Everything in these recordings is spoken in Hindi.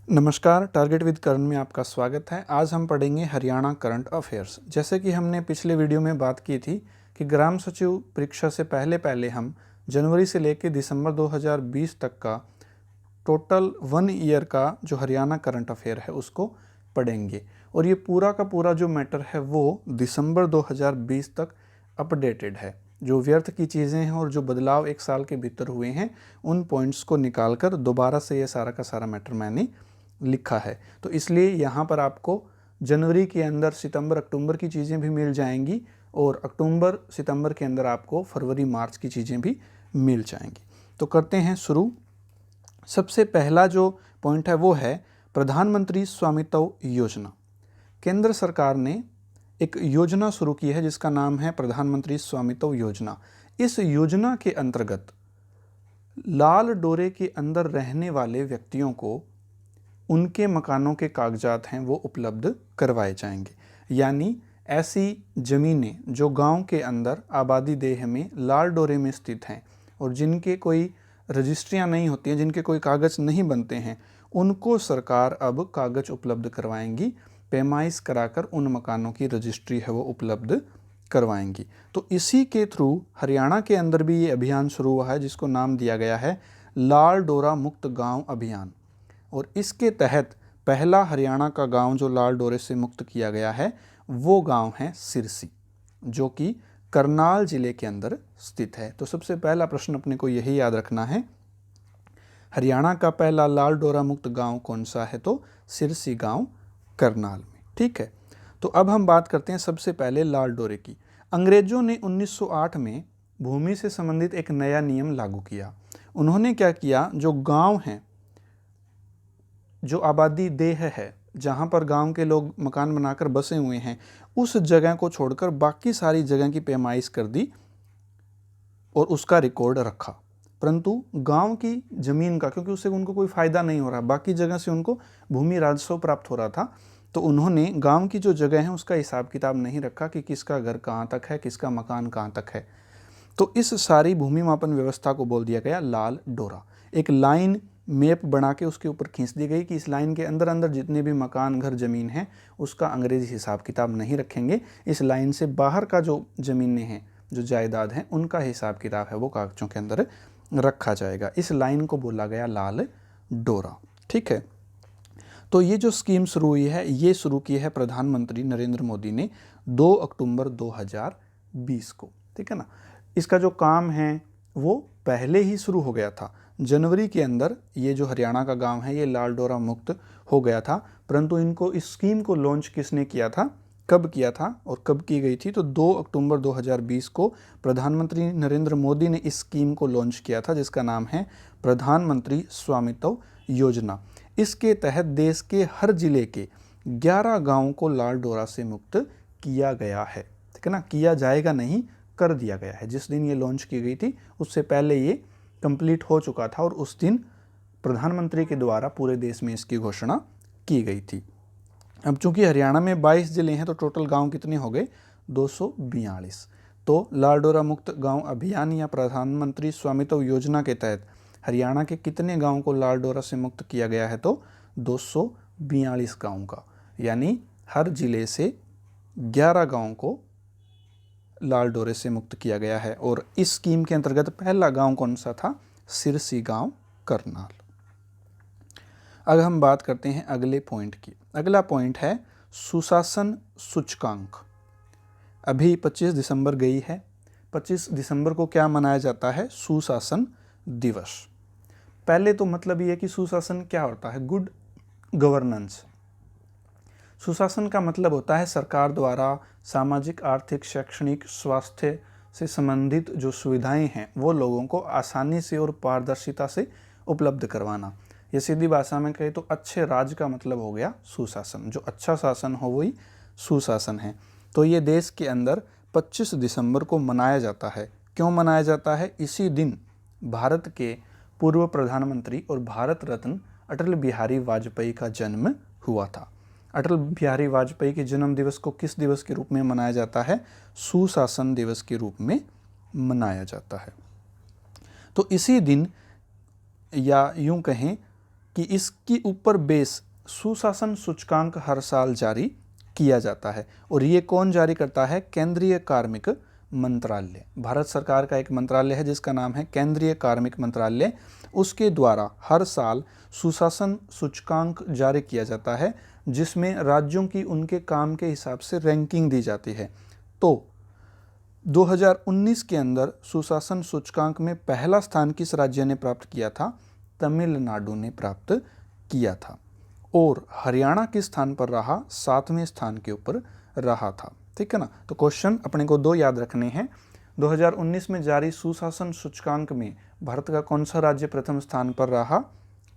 नमस्कार, टारगेट विद करण में आपका स्वागत है। आज हम पढ़ेंगे हरियाणा करंट अफेयर्स। जैसे कि हमने पिछले वीडियो में बात की थी कि ग्राम सचिव परीक्षा से पहले हम जनवरी से लेकर दिसंबर 2020 तक का टोटल 1 ईयर का जो हरियाणा करंट अफेयर है उसको पढ़ेंगे। और ये पूरा का पूरा जो मैटर है वो दिसंबर 2020 तक अपडेटेड है। जो व्यर्थ की चीज़ें हैं और जो बदलाव एक साल के भीतर हुए हैं उन पॉइंट्स को निकालकर दोबारा से ये सारा का सारा मैटर मैंने लिखा है। तो इसलिए यहाँ पर आपको जनवरी के अंदर सितंबर अक्टूबर की चीज़ें भी मिल जाएंगी और अक्टूबर सितंबर के अंदर आपको फरवरी मार्च की चीज़ें भी मिल जाएंगी। तो करते हैं शुरू। सबसे पहला जो पॉइंट है वो है प्रधानमंत्री स्वामित्व योजना। केंद्र सरकार ने एक योजना शुरू की है जिसका नाम है प्रधानमंत्री स्वामित्व योजना। इस योजना के अंतर्गत लाल डोरे के अंदर रहने वाले व्यक्तियों को उनके मकानों के कागजात हैं वो उपलब्ध करवाए जाएंगे। यानी ऐसी ज़मीनें जो गांव के अंदर आबादी देह में लाल डोरे में स्थित हैं और जिनके कोई रजिस्ट्रियां नहीं होती हैं, जिनके कोई कागज़ नहीं बनते हैं, उनको सरकार अब कागज़ उपलब्ध करवाएंगी। पैमाइश कराकर उन मकानों की रजिस्ट्री है वो उपलब्ध करवाएंगी। तो इसी के थ्रू हरियाणा के अंदर भी ये अभियान शुरू हुआ है जिसको नाम दिया गया है लाल डोरा मुक्त गांव अभियान। और इसके तहत पहला हरियाणा का गांव जो लाल डोरे से मुक्त किया गया है वो गांव है सिरसी, जो कि करनाल जिले के अंदर स्थित है। तो सबसे पहला प्रश्न अपने को यही याद रखना है, हरियाणा का पहला लाल डोरा मुक्त गांव कौन सा है? तो सिरसी गांव करनाल में। ठीक है, तो अब हम बात करते हैं सबसे पहले लाल डोरे की। अंग्रेजों ने 1908 में भूमि से संबंधित एक नया नियम लागू किया। उन्होंने क्या किया, जो गांव हैं, जो आबादी देह है, जहाँ पर गांव के लोग मकान बनाकर बसे हुए हैं, उस जगह को छोड़कर बाकी सारी जगह की पैमाइश कर दी और उसका रिकॉर्ड रखा। परंतु गांव की ज़मीन का, क्योंकि उससे उनको कोई फ़ायदा नहीं हो रहा, बाकी जगह से उनको भूमि राजस्व प्राप्त हो रहा था, तो उन्होंने गांव की जो जगह है उसका हिसाब किताब नहीं रखा कि किसका घर कहाँ तक है, किसका मकान कहाँ तक है। तो इस सारी भूमि मापन व्यवस्था को बोल दिया गया लाल डोरा। एक लाइन मैप बना के उसके ऊपर खींच दी गई कि इस लाइन के अंदर अंदर जितने भी मकान, घर, ज़मीन है उसका अंग्रेजी हिसाब किताब नहीं रखेंगे। इस लाइन से बाहर का जो ज़मीनें हैं, जो जायदाद हैं, उनका हिसाब किताब है वो कागज़ों के अंदर रखा जाएगा। इस लाइन को बोला गया लाल डोरा। ठीक है, तो ये जो स्कीम शुरू हुई है ये शुरू की है प्रधानमंत्री नरेंद्र मोदी ने 2 अक्टूबर 2020 को। ठीक है ना, इसका जो काम है वो पहले ही शुरू हो गया था। जनवरी के अंदर ये जो हरियाणा का गांव है ये लाल डोरा मुक्त हो गया था, परंतु इनको इस स्कीम को लॉन्च किसने किया था, कब किया था और कब की गई थी? तो 2 अक्टूबर 2020 को प्रधानमंत्री नरेंद्र मोदी ने इस स्कीम को लॉन्च किया था जिसका नाम है प्रधानमंत्री स्वामित्व योजना। इसके तहत देश के हर जिले के 11 गाँवों को लाल डोरा से मुक्त किया गया है। ठीक है ना, किया जाएगा नहीं, कर दिया गया है। जिस दिन ये लॉन्च की गई थी उससे पहले ये कंप्लीट हो चुका था और उस दिन प्रधानमंत्री के द्वारा पूरे देश में इसकी घोषणा की गई थी। अब चूंकि हरियाणा में 22 जिले हैं तो टोटल गांव कितने हो गए? 242। तो लाल डोरा मुक्त गांव अभियान या प्रधानमंत्री स्वामित्व योजना के तहत हरियाणा के कितने गांव को लाल डोरा से मुक्त किया गया है? तो 242 गाँव का, यानी हर जिले से 11 गाँव को लाल डोरे से मुक्त किया गया है। और इस स्कीम के अंतर्गत पहला गांव कौन सा था? सिरसी गांव, करनाल। अब हम बात करते हैं अगले पॉइंट की। अगला पॉइंट है सुशासन सूचकांक। अभी 25 दिसंबर गई है। 25 दिसंबर को क्या मनाया जाता है? सुशासन दिवस। पहले तो मतलब ये कि सुशासन क्या होता है? Good governance. सुशासन का मतलब होता है सरकार द्वारा सामाजिक, आर्थिक, शैक्षणिक, स्वास्थ्य से संबंधित जो सुविधाएं हैं वो लोगों को आसानी से और पारदर्शिता से उपलब्ध करवाना। ये सीधी भाषा में कहे तो अच्छे राज का मतलब हो गया सुशासन। जो अच्छा शासन हो वही सुशासन है। तो ये देश के अंदर 25 दिसंबर को मनाया जाता है। क्यों मनाया जाता है? इसी दिन भारत के पूर्व प्रधानमंत्री और भारत रत्न अटल बिहारी वाजपेयी का जन्म हुआ था। अटल बिहारी वाजपेयी के जन्म दिवस को किस दिवस के रूप में मनाया जाता है? सुशासन दिवस के रूप में मनाया जाता है। तो इसी दिन, या यूं कहें कि इसकी ऊपर बेस सुशासन सूचकांक हर साल जारी किया जाता है। और ये कौन जारी करता है? केंद्रीय कार्मिक मंत्रालय। भारत सरकार का एक मंत्रालय है जिसका नाम है केंद्रीय कार्मिक मंत्रालय। उसके द्वारा हर साल सुशासन सूचकांक जारी किया जाता है, जिसमें राज्यों की उनके काम के हिसाब से रैंकिंग दी जाती है। तो 2019 के अंदर सुशासन सूचकांक में पहला स्थान किस राज्य ने प्राप्त किया था? तमिलनाडु ने प्राप्त किया था। और हरियाणा किस स्थान पर रहा? 7वें स्थान के ऊपर रहा था। ठीक है ना। तो क्वेश्चन अपने को 2 याद रखने हैं। 2019 में जारी सुशासन सूचकांक में भारत का कौन सा राज्य प्रथम स्थान पर रहा?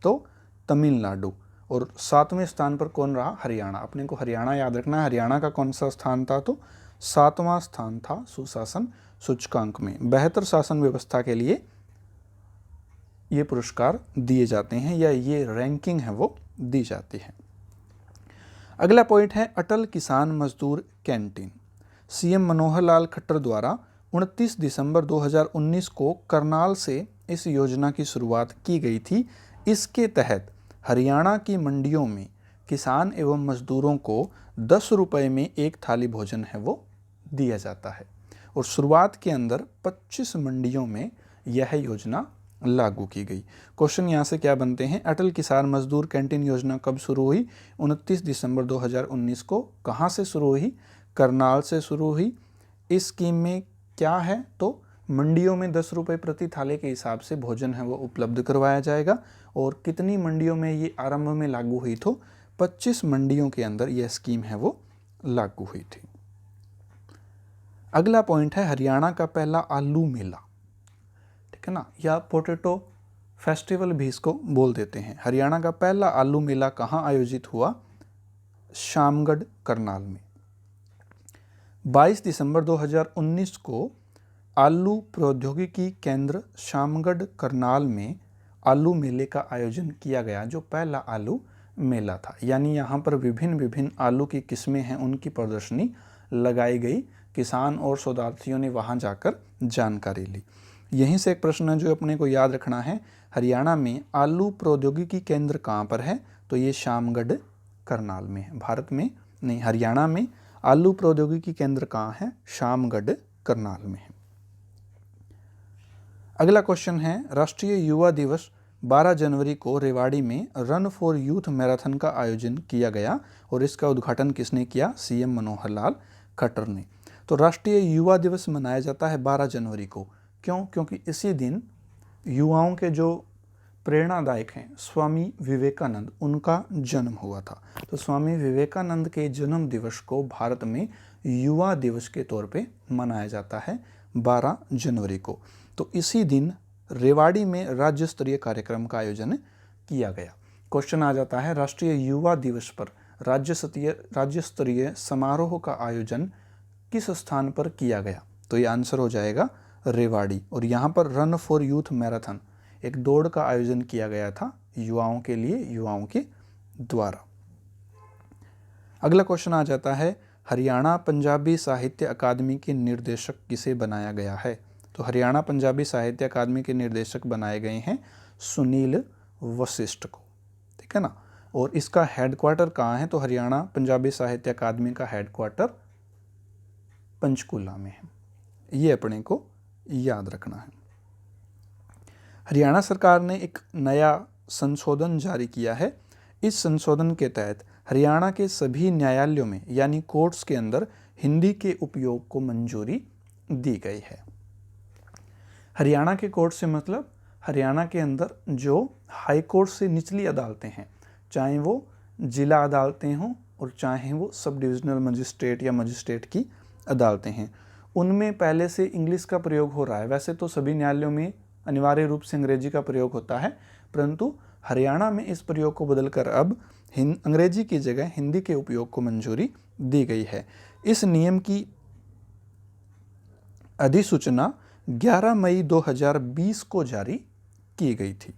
तो तमिलनाडु। और 7वें स्थान पर कौन रहा? हरियाणा। अपने को हरियाणा याद रखना है। हरियाणा का कौन सा स्थान था? तो 7वां स्थान था सुशासन सूचकांक में। बेहतर शासन व्यवस्था के लिए ये पुरस्कार दिए जाते हैं या ये रैंकिंग है वो दी जाती है। अगला पॉइंट है अटल किसान मजदूर कैंटीन। सीएम मनोहर लाल खट्टर द्वारा 29 दिसंबर 2019 को करनाल से इस योजना की शुरुआत की गई थी। इसके तहत हरियाणा की मंडियों में किसान एवं मजदूरों को 10 रुपये में एक थाली भोजन है वो दिया जाता है। और शुरुआत के अंदर 25 मंडियों में यह योजना लागू की गई। क्वेश्चन यहाँ से क्या बनते हैं? अटल किसान मजदूर कैंटीन योजना कब शुरू हुई? 29 दिसंबर 2019 को। कहाँ से शुरू हुई? करनाल से शुरू हुई। इस स्कीम में क्या है? तो मंडियों में 10 रुपये प्रति थाली के हिसाब से भोजन है वो उपलब्ध करवाया जाएगा। और कितनी मंडियों में ये आरंभ में लागू हुई? तो 25 मंडियों के अंदर यह स्कीम है वो लागू हुई थी। अगला पॉइंट है हरियाणा का पहला आलू मेला। ठीक है ना, या पोटैटो फेस्टिवल भी इसको बोल देते हैं। हरियाणा का पहला आलू मेला कहाँ आयोजित हुआ? शामगढ़ करनाल में। 22 दिसंबर 2019 को आलू प्रौद्योगिकी केंद्र शामगढ़ करनाल में आलू मेले का आयोजन किया गया, जो पहला आलू मेला था। यानी यहाँ पर विभिन्न विभिन्न आलू की किस्में हैं, उनकी प्रदर्शनी लगाई गई। किसान और शोधार्थियों ने वहाँ जाकर जानकारी ली। यहीं से एक प्रश्न है जो अपने को याद रखना है, हरियाणा में आलू प्रौद्योगिकी केंद्र कहाँ पर है? तो ये शामगढ़ करनाल में है। भारत में नहीं, हरियाणा में आलू प्रौद्योगिकी केंद्र कहाँ है? शामगढ़ करनाल में है। अगला क्वेश्चन है राष्ट्रीय युवा दिवस 12 जनवरी को रेवाड़ी में रन फॉर यूथ मैराथन का आयोजन किया गया और इसका उद्घाटन किसने किया? सीएम मनोहर लाल खट्टर ने। तो राष्ट्रीय युवा दिवस मनाया जाता है 12 जनवरी को। क्यों? क्योंकि इसी दिन युवाओं के जो प्रेरणादायक हैं स्वामी विवेकानंद, उनका जन्म हुआ था। तो स्वामी विवेकानंद के जन्म दिवस को भारत में युवा दिवस के तौर पे मनाया जाता है 12 जनवरी को। तो इसी दिन रेवाड़ी में राज्य स्तरीय कार्यक्रम का आयोजन किया गया। क्वेश्चन आ जाता है राष्ट्रीय युवा दिवस पर राज्य स्तरीय समारोह का आयोजन किस स्थान पर किया गया? तो ये आंसर हो जाएगा रेवाड़ी। और यहाँ पर रन फॉर यूथ मैराथन, एक दौड़ का आयोजन किया गया था युवाओं के लिए, युवाओं के द्वारा। अगला क्वेश्चन आ जाता है हरियाणा पंजाबी साहित्य अकादमी के निर्देशक किसे बनाया गया है? तो हरियाणा पंजाबी साहित्य अकादमी के निर्देशक बनाए गए हैं सुनील वशिष्ठ को। ठीक है ना। और इसका हेडक्वार्टर कहाँ है? तो हरियाणा पंजाबी साहित्य अकादमी का हेडक्वार्टर पंचकूला में है। ये अपने को याद रखना है। हरियाणा सरकार ने एक नया संशोधन जारी किया है। इस संशोधन के तहत हरियाणा के सभी न्यायालयों में यानी कोर्ट्स के अंदर हिंदी के उपयोग को मंजूरी दी गई है। हरियाणा के कोर्ट से मतलब हरियाणा के अंदर जो हाई कोर्ट से निचली अदालतें हैं, चाहे वो जिला अदालतें हों और चाहे वो सब डिविजनल मजिस्ट्रेट या मजिस्ट्रेट की अदालतें हैं, उनमें पहले से इंग्लिश का प्रयोग हो रहा है। वैसे तो सभी न्यायालयों में अनिवार्य रूप से अंग्रेजी का प्रयोग होता है, परंतु हरियाणा में इस प्रयोग को बदलकर अब अंग्रेजी की जगह हिंदी के उपयोग को मंजूरी दी गई है। इस नियम की अधिसूचना 11 मई 2020 को जारी की गई थी।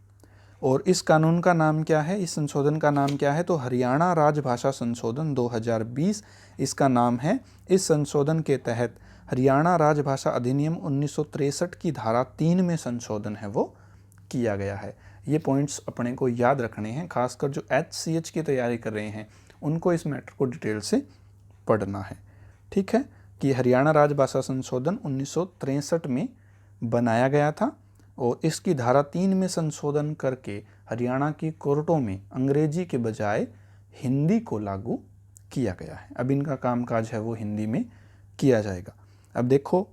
और इस कानून का नाम क्या है? इस संशोधन का नाम क्या है? तो हरियाणा राजभाषा संशोधन 2020 इसका नाम है। इस संशोधन के तहत हरियाणा राजभाषा अधिनियम 1963 की धारा 3 में संशोधन है वो किया गया है। ये पॉइंट्स अपने को याद रखने हैं, खासकर जो HCH की तैयारी कर रहे हैं उनको इस मैटर को डिटेल से पढ़ना है। ठीक है, कि हरियाणा राजभाषा संशोधन 1963 में बनाया गया था और इसकी धारा 3 में संशोधन करके हरियाणा की कोर्टों में अंग्रेजी के बजाय हिंदी को लागू किया गया है। अब इनका कामकाज है वो हिंदी में किया जाएगा। अब देखो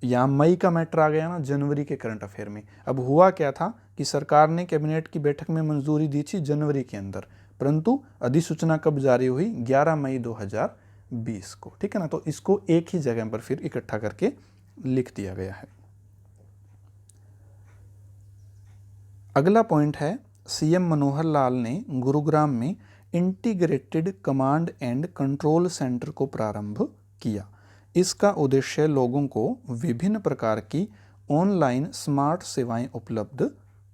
यहाँ मई का मैटर आ गया ना जनवरी के करंट अफेयर में। अब हुआ क्या था कि सरकार ने कैबिनेट की बैठक में मंजूरी दी थी जनवरी के अंदर, परंतु अधिसूचना कब जारी हुई? 11 मई 2020 को। ठीक है ना, तो इसको एक ही जगह पर फिर इकट्ठा करके लिख दिया गया है। अगला पॉइंट है, सीएम मनोहर लाल ने गुरुग्राम में integrated command and control centre को प्रारंभ किया। इसका उद्देश्य लोगों को विभिन्न प्रकार की ऑनलाइन स्मार्ट सेवाएं उपलब्ध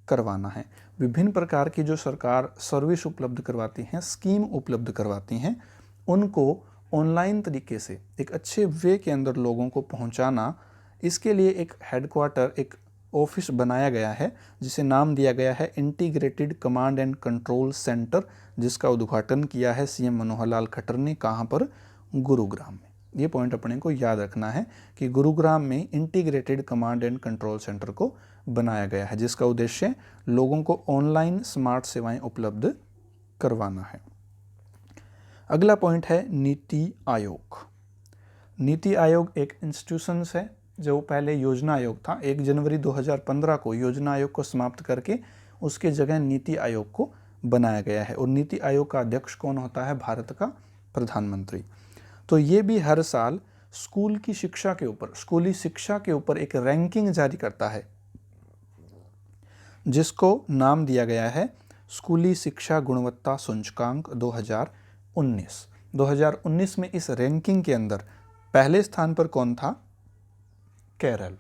करवाना है। विभिन्न प्रकार की जो सरकार सर्विस उपलब्ध करवाती हैं, स्कीम उपलब्ध करवाती हैं, उनको ऑनलाइन तरीके से एक अच्छे वे के अंदर लोगों को पहुंचाना, इसके लिए एक हेडक्वार्टर, एक ऑफिस बनाया गया है जिसे नाम दिया गया है integrated command and control centre, जिसका उद्घाटन किया है सीएम मनोहर लाल खट्टर ने। कहाँ पर? गुरुग्राम में। ये पॉइंट अपने को याद रखना है कि गुरुग्राम में integrated command and control centre को बनाया गया है, जिसका उद्देश्य लोगों को ऑनलाइन स्मार्ट सेवाएं उपलब्ध करवाना है। अगला पॉइंट है नीति आयोग। नीति आयोग एक इंस्टीट्यूशन है जो पहले योजना आयोग था। 1 जनवरी 2015 को योजना आयोग को समाप्त करके उसके जगह नीति आयोग को बनाया गया है। और नीति आयोग का अध्यक्ष कौन होता है? भारत का प्रधानमंत्री। तो ये भी हर साल स्कूल की शिक्षा के ऊपर, स्कूली शिक्षा के ऊपर एक रैंकिंग जारी करता है, जिसको नाम दिया गया है स्कूली शिक्षा गुणवत्ता सूचकांक 2019। 2019 में इस रैंकिंग के अंदर पहले स्थान पर कौन था? केरल।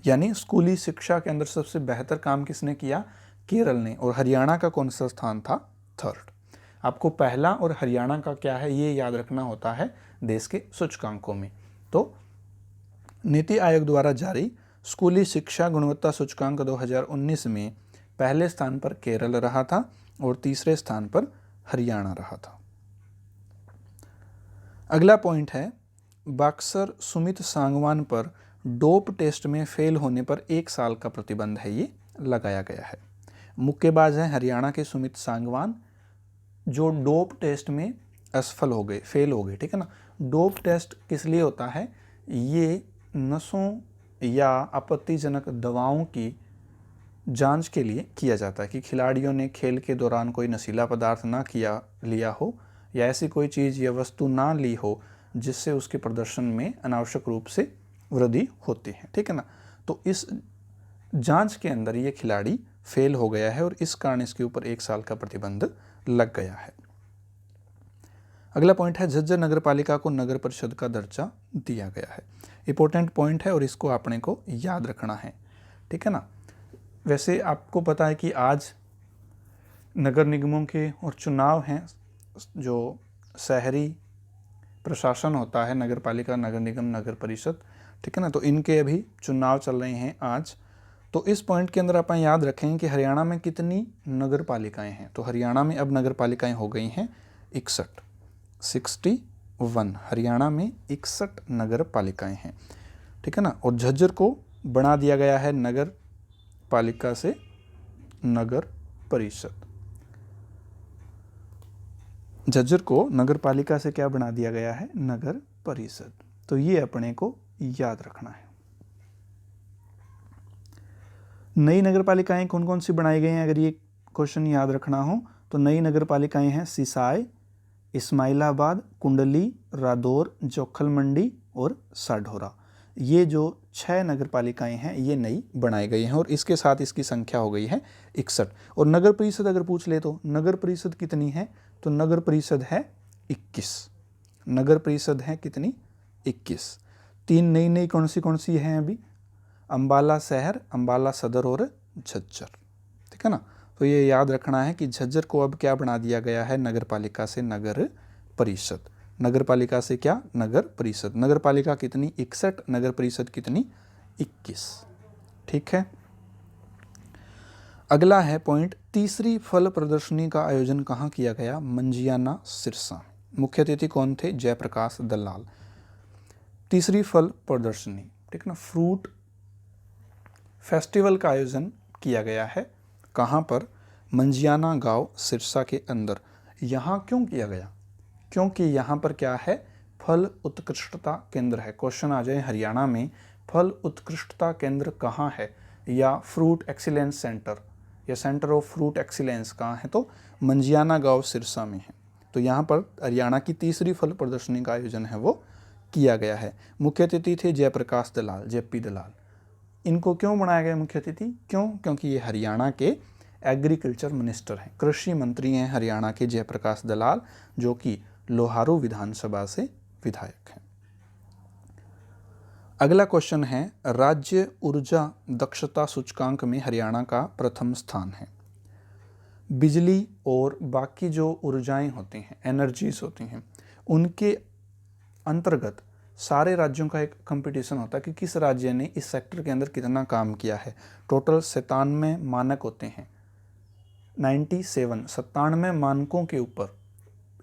यानी स्कूली शिक्षा के अंदर सबसे बेहतर काम किसने किया? केरल ने। और हरियाणा का कौन सा स्थान था? 3rd। आपको पहला और हरियाणा का क्या है ये याद रखना होता है देश के सूचकांकों में। तो नीति आयोग द्वारा जारी स्कूली शिक्षा गुणवत्ता सूचकांक 2019 में पहले स्थान पर केरल रहा था और तीसरे स्थान पर हरियाणा रहा था। अगला पॉइंट है, बॉक्सर सुमित सांगवान पर डोप टेस्ट में फेल होने पर 1 साल का प्रतिबंध है ये लगाया गया है। मुक्केबाज हैं हरियाणा के सुमित सांगवान, जो डोप टेस्ट में असफल हो गए, फेल हो गए। ठीक है ना। डोप टेस्ट किस लिए होता है? ये नसों या आपत्तिजनक दवाओं की जांच के लिए किया जाता है कि खिलाड़ियों ने खेल के दौरान कोई नशीला पदार्थ ना लिया हो या ऐसी कोई चीज़ या वस्तु ना ली हो जिससे उसके प्रदर्शन में अनावश्यक रूप से वृद्धि होती है। ठीक है ना। तो इस जांच के अंदर ये खिलाड़ी फेल हो गया है और इस कारण इसके ऊपर 1 साल का प्रतिबंध लग गया है। अगला पॉइंट है, झज्जर नगर पालिका को नगर परिषद का दर्जा दिया गया है। इंपॉर्टेंट पॉइंट है और इसको आपने को याद रखना है। ठीक है ना। वैसे आपको पता है कि आज नगर निगमों के और चुनाव हैं, जो शहरी प्रशासन होता है, नगर पालिका, नगर निगम, नगर परिषद। ठीक है ना। तो इनके अभी चुनाव चल रहे हैं आज। तो इस पॉइंट के अंदर अपन याद रखें कि हरियाणा में कितनी नगर पालिकाएँ हैं। तो हरियाणा में अब नगर पालिकाएँ हो गई हैं 61 हरियाणा में 61 नगर पालिकाएँ हैं। ठीक है ना। और झज्जर को बना दिया गया है नगर पालिका से नगर परिषद। झज्जर को नगर पालिका से क्या बना दिया गया है? नगर परिषद। तो ये अपने को याद रखना है। नई नगर पालिकाएं कौन कौन सी बनाई गई हैं अगर ये क्वेश्चन याद रखना हो तो नई नगर पालिकाएं हैं सिसाई, इस्माइलाबाद, कुंडली, रादौर, जोखल मंडी और साढौरा। ये जो 6 नगर पालिकाएं हैं ये नई बनाई गई हैं और इसके साथ इसकी संख्या हो गई है 61। और नगर परिषद अगर पूछ ले तो नगर परिषद कितनी है? तो नगर परिषद है 21। नगर परिषद है कितनी? 21। 3 नई कौन सी हैं अभी? अम्बाला शहर, अम्बाला सदर और झज्जर। ठीक है ना। तो ये याद रखना है कि झज्जर को अब क्या बना दिया गया है? नगर पालिका से नगर परिषद। नगर पालिका से क्या? नगर परिषद। नगर पालिका कितनी? 61, नगर परिषद कितनी? 21। ठीक है। अगला है पॉइंट, तीसरी फल प्रदर्शनी का आयोजन कहाँ किया गया? मंजियाना सिरसा। मुख्य अतिथि कौन थे? जयप्रकाश दलाल। तीसरी फल प्रदर्शनी, ठीक ना, फ्रूट फेस्टिवल का आयोजन किया गया है कहाँ पर? मंजियाना गांव सिरसा के अंदर। यहाँ क्यों किया गया? क्योंकि यहाँ पर क्या है? फल उत्कृष्टता केंद्र है। क्वेश्चन आ जाए हरियाणा में फल उत्कृष्टता केंद्र कहाँ है, या फ्रूट एक्सीलेंस सेंटर या सेंटर ऑफ फ्रूट एक्सीलेंस कहाँ है? तो मंजियाना गांव सिरसा में है। तो यहाँ पर हरियाणा की तीसरी फल प्रदर्शनी का आयोजन है वो किया गया है। मुख्य अतिथि थे जयप्रकाश दलाल, जेपी दलाल। इनको क्यों बनाया गया मुख्य अतिथि? क्यों? क्योंकि ये हरियाणा के एग्रीकल्चर मिनिस्टर हैं, कृषि मंत्री हैं हरियाणा के जयप्रकाश दलाल, जो कि लोहारू विधानसभा से विधायक हैं। अगला क्वेश्चन है, राज्य ऊर्जा दक्षता सूचकांक में हरियाणा का प्रथम स्थान है। बिजली और बाकी जो ऊर्जाएं होती हैं, एनर्जीज होती हैं, उनके अंतर्गत सारे राज्यों का एक कंपटीशन होता है कि किस राज्य ने इस सेक्टर के अंदर कितना काम किया है। टोटल 97 मानक होते हैं, 97 मानकों के ऊपर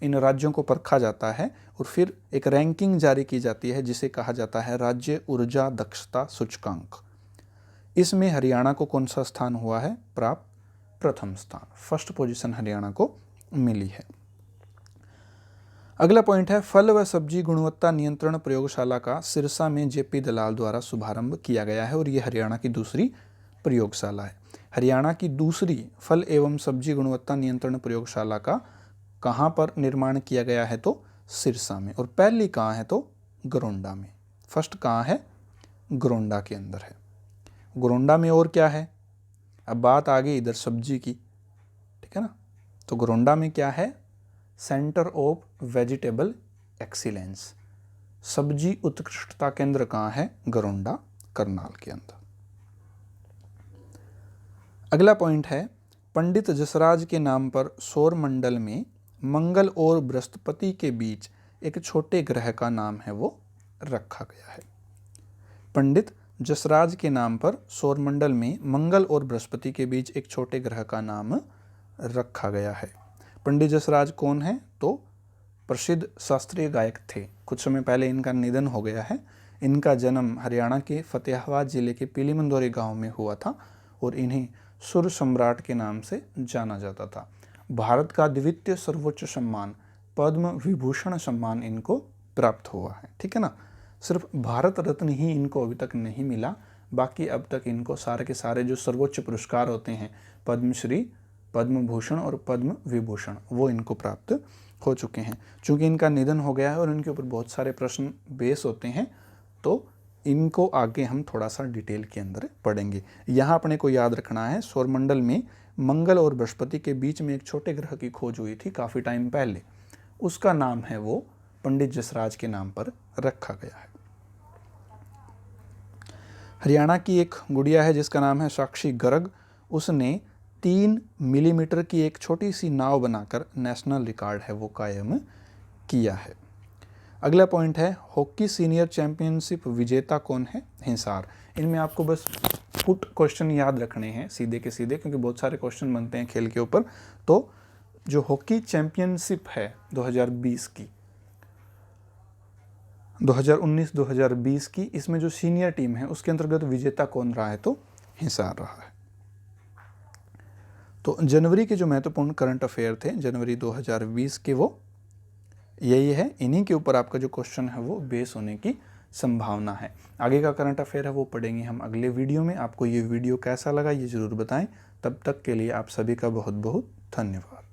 इन राज्यों को परखा जाता है और फिर एक रैंकिंग जारी की जाती है जिसे कहा जाता है राज्य ऊर्जा दक्षता सूचकांक। इसमें हरियाणा को कौन सा स्थान हुआ है प्राप्त? प्रथम स्थान, फर्स्ट पोजीशन हरियाणा को मिली है। अगला पॉइंट है, फल व सब्जी गुणवत्ता नियंत्रण प्रयोगशाला का सिरसा में जेपी दलाल द्वारा शुभारंभ किया गया है और ये हरियाणा की दूसरी प्रयोगशाला है। हरियाणा की दूसरी फल एवं सब्जी गुणवत्ता नियंत्रण प्रयोगशाला का कहाँ पर निर्माण किया गया है? तो सिरसा में। और पहली कहाँ है? तो गरोंडा में। फर्स्ट कहाँ है? गरोंडा के अंदर है। गरोंडा में और क्या है? अब बात आ गई इधर सब्जी की, ठीक है ना। तो गरोंडा में क्या है? सेंटर ऑफ वेजिटेबल एक्सीलेंस, सब्जी उत्कृष्टता केंद्र कहाँ है? गरोंडा, करनाल के अंदर। अगला पॉइंट है, पंडित जसराज के नाम पर सौर मंडल में मंगल और बृहस्पति के बीच एक छोटे ग्रह का नाम है वो रखा गया है। पंडित जसराज के नाम पर सौरमंडल में मंगल और बृहस्पति के बीच एक छोटे ग्रह का नाम रखा गया है। पंडित जसराज कौन है? तो प्रसिद्ध शास्त्रीय गायक थे। कुछ समय पहले इनका निधन हो गया है। इनका जन्म हरियाणा के फतेहाबाद जिले के पीली मंदोरी गांव में हुआ था और इन्हें सुर सम्राट के नाम से जाना जाता था। भारत का द्वितीय सर्वोच्च सम्मान पद्म विभूषण सम्मान इनको प्राप्त हुआ है, ठीक है ना। सिर्फ भारत रत्न ही इनको अभी तक नहीं मिला, बाकी अब तक इनको सारे के सारे जो सर्वोच्च पुरस्कार होते हैं, पद्मश्री, पद्म भूषण और पद्म विभूषण, वो इनको प्राप्त हो चुके हैं। चूँकि इनका निधन हो गया है और इनके ऊपर बहुत सारे प्रश्न बेस होते हैं, तो इनको आगे हम थोड़ा सा डिटेल के अंदर पढ़ेंगे। यहाँ अपने को याद रखना है, सौरमंडल में मंगल और बृहस्पति के बीच में एक छोटे ग्रह की खोज हुई थी काफ़ी टाइम पहले, उसका नाम है वो पंडित जसराज के नाम पर रखा गया है। हरियाणा की एक गुड़िया है जिसका नाम है साक्षी गर्ग। उसने 3 मिलीमीटर की एक छोटी सी नाव बनाकर नेशनल रिकॉर्ड है वो कायम किया है। अगला पॉइंट है, हॉकी सीनियर चैंपियनशिप विजेता कौन है? हिसार। इनमें आपको बस फुट क्वेश्चन याद रखने हैं सीधे के सीधे, क्योंकि बहुत सारे क्वेश्चन बनते हैं खेल के ऊपर। तो जो हॉकी चैंपियनशिप है 2020 की, 2019-2020 की, इसमें जो सीनियर टीम है उसके अंतर्गत विजेता कौन रहा है? तो हिसार रहा है। तो जनवरी के जो महत्वपूर्ण करंट अफेयर थे जनवरी 2020 के, वो यही है। इन्हीं के ऊपर आपका जो क्वेश्चन है वो बेस होने की संभावना है। आगे का करंट अफेयर है वो पढ़ेंगे हम अगले वीडियो में। आपको ये वीडियो कैसा लगा ये ज़रूर बताएं। तब तक के लिए आप सभी का बहुत बहुत धन्यवाद।